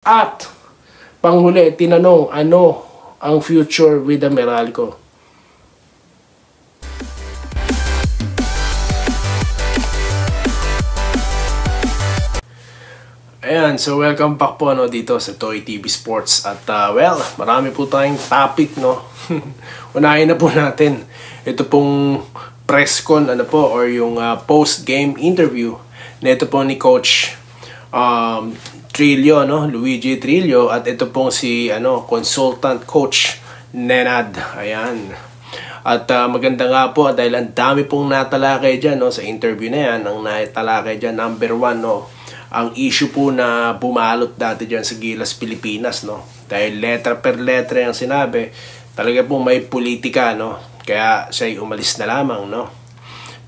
At panghuli, tinanong ano ang future with the Meralco. Ayan, so welcome back po dito sa Toy TV Sports. At well, marami po tayong topic, no. Unahin na po natin ito pong press con or yung post-game interview na ito po ni Coach Trillo, Luigi Trillo, at ito pong si consultant coach Nenad. Ayan. At maganda nga po dahil ang dami pong natalakay diyan sa interview na yan. Ang natalakay diyan, number one, ang issue po na bumalot dati diyan sa Gilas Pilipinas, dahil letra per letra yung sinabi, talaga po may politika, kaya siya umalis na lamang,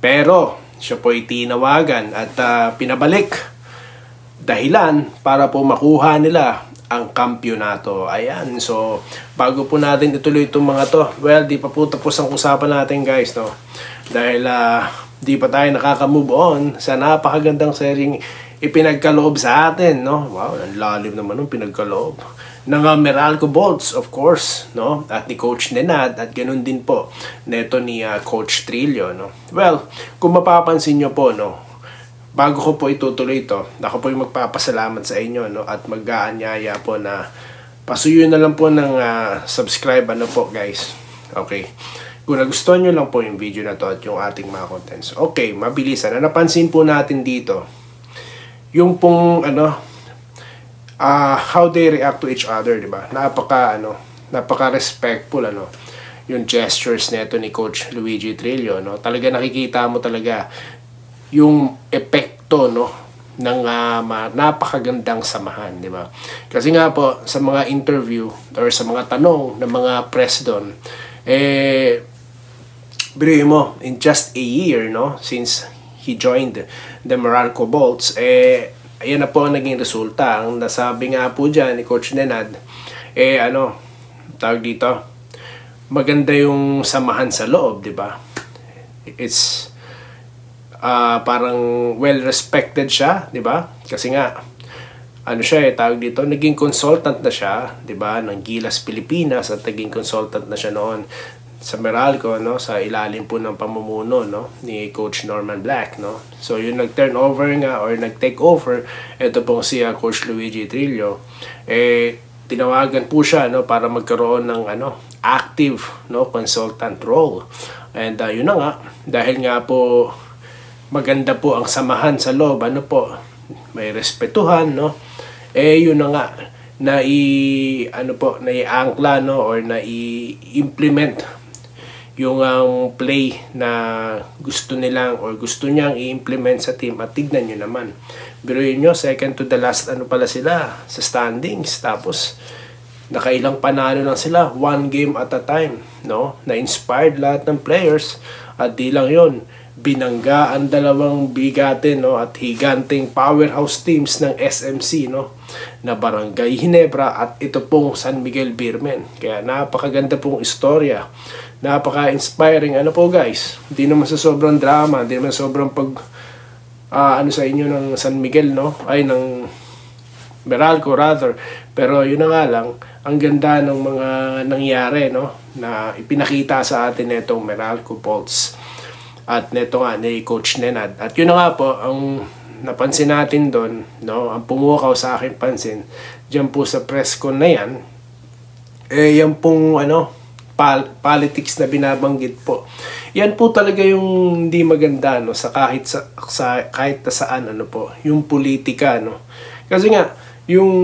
Pero siya po ay tinawagan at pinabalik dahilan para po makuha nila ang kampyonato. Ayan, so bago po natin ituloy itong mga to, well, di pa po tapos ang usapan natin, guys, dahil di pa tayo nakaka-move on sa napakagandang seryeng ipinagkaloob sa atin, Wow, ang lalim naman ng pinagkaloob ng Meralco Bolts, of course, at ni Coach Nenad, at ganun din po neto ni Coach Trillo, Well, kung mapapansin nyo po, bago ko po itutuloy ito, ako po yung magpapasalamat sa inyo, at mag-aanyaya po na pasuyo na lang po ng subscribe, po, guys. Okay. Kung nagustuhan nyo lang po yung video na to at yung ating mga contents. Okay, mabilisan. Napansin po natin dito, yung pong, how they react to each other, di ba? Napaka-respectful, yung gestures nito ni Coach Luigi Trillo, Talaga nakikita mo talaga yung epekto ng napakagandang samahan, di ba? Kasi nga po sa mga interview or sa mga tanong ng mga press doon, biruin mo, in just a year, since he joined the Meralco Bolts, ayan na po ang naging resulta. Ang nasabi nga po dyan ni Coach Nenad, tawag dito, maganda yung samahan sa loob, di ba? It's parang well-respected siya, di ba? Kasi nga, siya tawag dito, naging consultant na siya, di ba, ng Gilas Pilipinas, at naging consultant na siya noon sa Meralco, sa ilalim po ng pamumuno, ni Coach Norman Black, So, yung nag-turn over nga, or nag-take over, ito pong si Coach Luigi Trillo, tinawagan po siya, para magkaroon ng, active, consultant role. And, yun na nga, dahil nga po, maganda po ang samahan sa loob, may respetuhan, yun na nga, nai-angkla, or nai-implement yung play na gusto nilang, or gusto niyang i-implement sa team. At tignan nyo naman, biruin nyo, second to the last, pala sila, sa standings, tapos, nakailang panalo lang sila, one game at a time, na-inspired lahat ng players, at di lang yun, binangga ang dalawang bigatin at higanting powerhouse teams ng SMC na Barangay Ginebra at ito pong San Miguel Beermen. Kaya napakaganda pong istorya, napaka-inspiring po, guys. Hindi naman sa sobrang drama, hindi naman sobrang sa inyo ng San Miguel, ay ng Meralco rather, pero yun na nga lang, ang ganda ng mga nangyari na ipinakita sa atin itong Meralco Bolts at neto nga ni Coach Nenad. At yun na nga po, ang napansin natin doon, ang pumukaw sa aking pansin, dyan po sa press con na yan, yan pong politics na binabanggit po. Yan po talaga yung hindi maganda, sa kahit saan, yung politika, Kasi nga, yung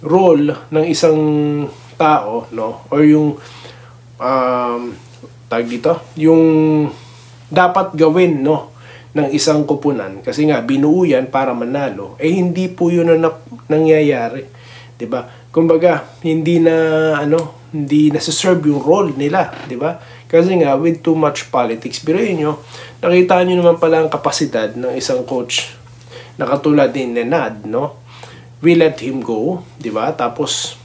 role ng isang tao, or yung, tag dito, yung dapat gawin ng isang koponan, kasi nga binuo yan para manalo, hindi po yun na nangyayari, 'di ba? Kumbaga hindi na serve yung role nila, 'di ba? Kasi nga with too much politics, biruin nyo, nakita nyo naman pala ang kapasidad ng isang coach na katulad ni Nenad, we let him go, 'di ba? Tapos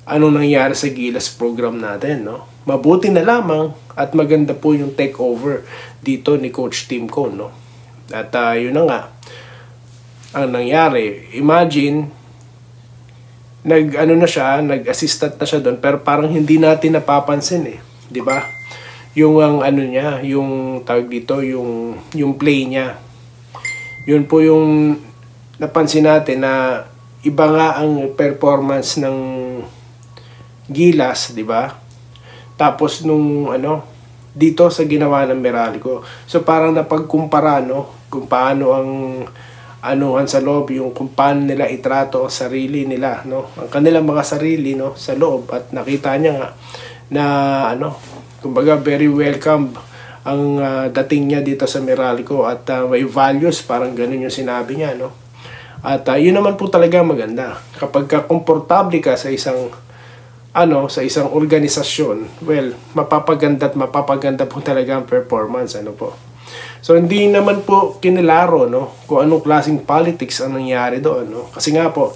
anong nangyari sa Gilas program natin, Mabuti na lamang at maganda po yung takeover dito ni Coach Tim Cone, At yun na nga ang nangyari. Imagine ano na siya, nag-assistant na siya doon, pero parang hindi natin napapansin eh, 'di ba? Yung ang ano niya, yung tawag dito, yung play niya. Yun po yung napansin natin na iba nga ang performance ng Gilas, 'di ba? Tapos nung dito sa ginawa ng Meralco. So parang napagkumpara, no, kung paano ang anuhan sa loob, yung kung paano nila itrato ang sarili nila, no, ang kanilang mga sarili, no, sa loob. At nakita niya nga na kumbaga very welcome ang dating niya dito sa Meralco at may values, parang ganun yung sinabi niya, no. At yun naman po talaga maganda kapag komportable ka sa isang sa isang organisasyon. Well, mapapaganda po talaga ang performance, po. So hindi naman po kinilaro, no, kung anong klaseng politics ang nangyari doon, no. Kasi nga po,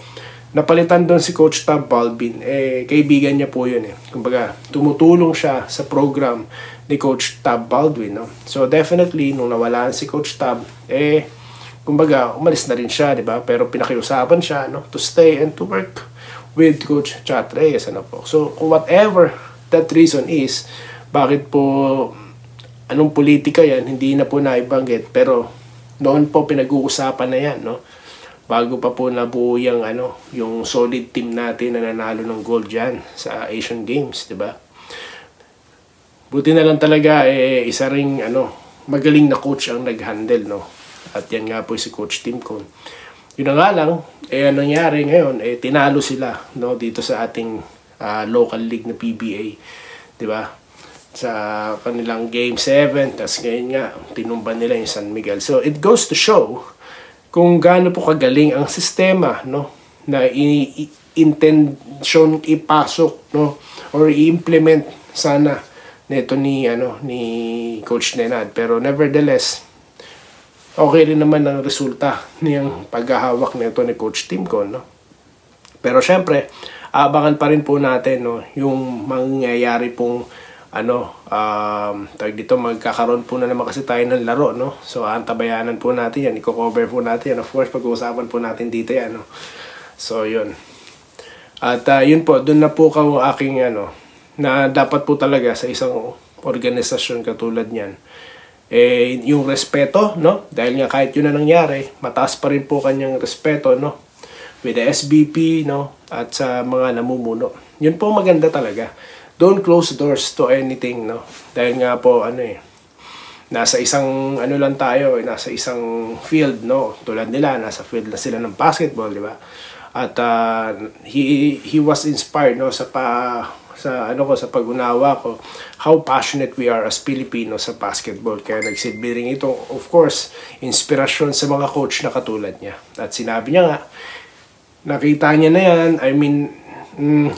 napalitan doon si Coach Tab Balbin, kaibigan niya po yun eh. Kumbaga, tumutulong siya sa program ni Coach Tab Baldwin, no. So definitely, nung nawalaan si Coach Tab, kumbaga, umalis na rin siya, di ba? Pero pinakiusapan siya, no, to stay and to work with Coach Chat Reyes, po. So whatever that reason is, bakit po anong politika yan, hindi na po naibanggit, pero noon po pinag-uusapan na yan, no? Bago pa po nabuo yung yung solid team natin na nanalo ng gold dyan sa Asian Games, di ba? Buti na lang talaga isa ring magaling na coach ang nag-handle, no? At yan nga po si Coach Tim Cone. Yun na nga lang, anong nangyari ngayon, tinalo sila, no, dito sa ating local league na PBA, di ba? Sa kanilang Game 7, tapos ngayon nga, tinumban nila yung San Miguel. So, it goes to show kung gaano po kagaling ang sistema, no, na intention ipasok, no, or i-implement sana nito ni Coach Nenad. Pero nevertheless, okay rin naman ang resulta niyang paghahawak nito ni Coach Tim Cone, no. Pero syempre, abangan pa rin po natin, no, yung mangyayari pong tawag dito, magkakaroon po na naman kasi tayo ng laro, no. So antabayanan po natin yan, i-cover po natin yan. Of course, pag-uusapan po natin dito yan, no. So yun. At yun po, dun na po ang aking na dapat po talaga sa isang organisasyon katulad niyan, yung respeto, no, dahil nga kahit yun na nangyari, mataas pa rin po kanyang respeto, no, with the SBP, no, at sa mga namumuno. Yun po maganda talaga. Don't close doors to anything, no? Dahil nga po, nasa isang, lang tayo, nasa isang field, no? Tulad nila, nasa field na sila ng basketball, di ba? At he was inspired, no, sa pag-unawa ko, how passionate we are as Filipinos sa basketball. Kaya nagsilbi rin ito, of course, inspirasyon sa mga coach na katulad niya. At sinabi niya nga, nakita niya na yan,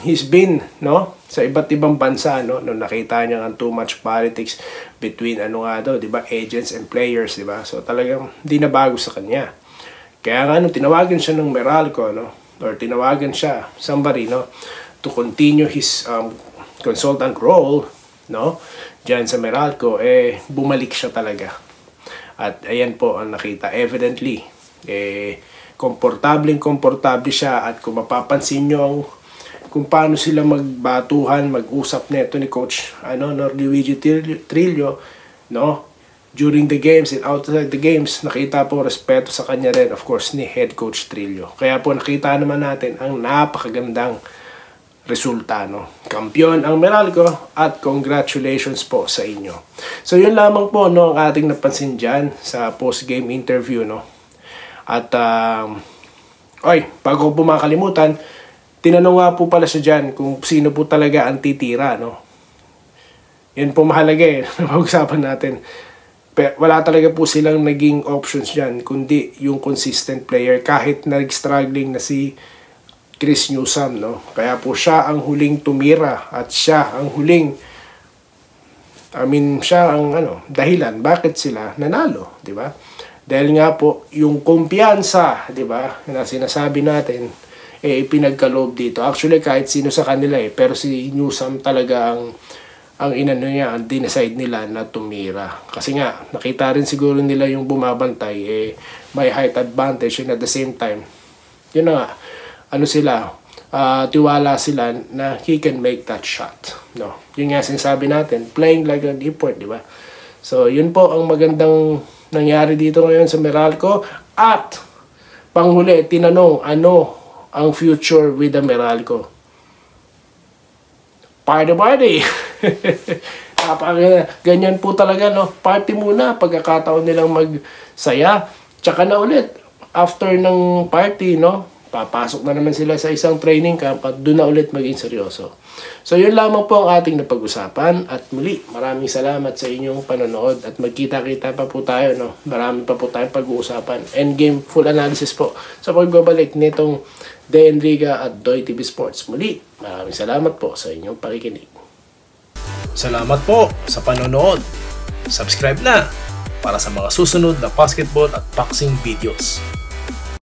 he's been, no, sa iba't ibang bansa, no, nung nakita niya ang too much politics between di ba, agents and players, di ba? So talagang di na bago sa kanya. Kaya nga tinawagan siya ng Meralco, no, or tinawagan siya somebody, no, to continue his consultant role, no, diyan sa Meralco, bumalik siya talaga. At ayan po ang nakita, evidently, komportable siya. At kung mapapansin nyo kung paano sila magbatuhan, mag-usap nito ni Coach Luigi Trillo, no, during the games and outside the games, nakita po respeto sa kanya rin, of course, ni Head Coach Trillo. Kaya po nakita naman natin ang napakagandang resulta, no. Kampiyon ang Meralco at congratulations po sa inyo. So yun lamang po, no, ang ating napansin dyan sa post-game interview, no. At bago po makalimutan, tinanong nga po pala siya dyan kung sino po talaga ang titira, no. Yan po mahalaga napag-usapan natin. Pero wala talaga po silang naging options dyan, kundi yung consistent player, kahit nag-struggling na si Chris Newsome, no. Kaya po siya ang huling tumira at siya ang huling, siya ang dahilan bakit sila nanalo, di ba? Dahil nga po yung kumpiyansa, di ba, na sinasabi natin, ipinagkaloob dito. Actually, kahit sino sa kanila pero si Newsome talaga ang dinecide nila na tumira. Kasi nga, nakita rin siguro nila yung bumabantay, may height advantage, and at the same time, yun na nga, tiwala sila na he can make that shot. No? Yun nga sinasabi natin, playing like an import, di ba? So, yun po ang magandang nangyari dito ngayon sa Meralco. At, panghuli, tinanong, ano ang future with the Meralco? Party! Ganyan po talaga, no? Party muna, pagkakataon nilang magsaya. Tsaka na ulit, after ng party, no? Papasok na naman sila sa isang training camp at doon na ulit maging seryoso. So, yun lamang po ang ating napag-usapan. At muli, maraming salamat sa inyong panonood. At magkita-kita pa po tayo, no? Marami pa po tayong pag-uusapan. Endgame full analysis po sa pagbabalik nitong De Enriga at Doy TV Sports. Muli, maraming salamat po sa inyong pakikinig. Salamat po sa panonood. Subscribe na para sa mga susunod na basketball at boxing videos.